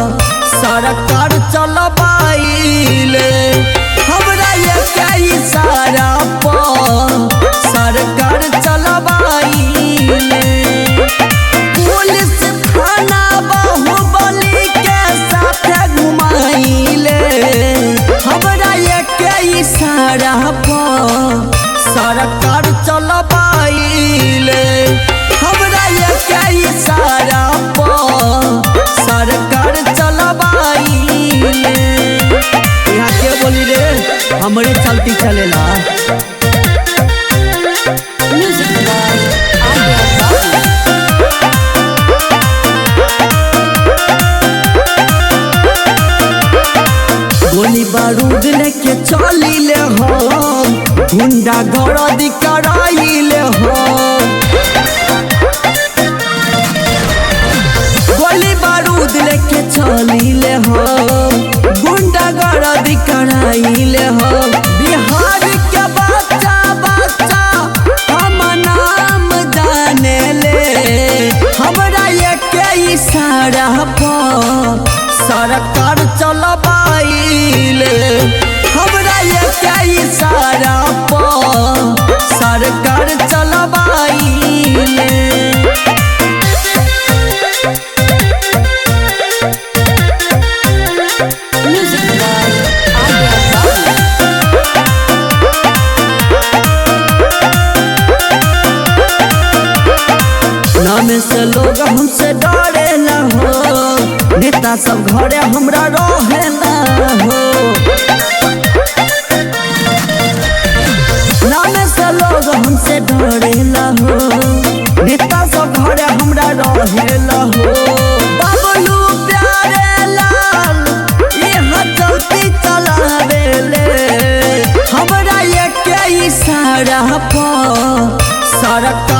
सरकार चलबाइले हमरा ये इशारा पर सरकार चलबाइले पुलिस थाना बाहुबली के साथ घुमाइले हमरा ये इशारा पर सरकार चलबाइले हमरा ये इशारा पर सरकार चलबाइले। यहाँ के बोली रे हमरे चलती चलेला। गोली बारूद लेके चलिले हम गुंडा गर्दी कराइले हम गोली बारूद लेके चलिले हम गुंडा गर्दी कराइले हम बिहार के बच्चा बच्चा हम नाम जाने ले हमरा ये इशारा पर सरकार चलबाइले हमरा ये इशारा पर सरकार चलबाइले। नाम से लोग हमसे डरेला हो नेता सब घरे हमरा रहेला हो नाम से लोग हमसे डरेला हो नेता सब घरे हमरा रहेला हो बाबलू प्यारे लाल यहाँ चलती चलावेले हमरा ये इशारा पर सरकार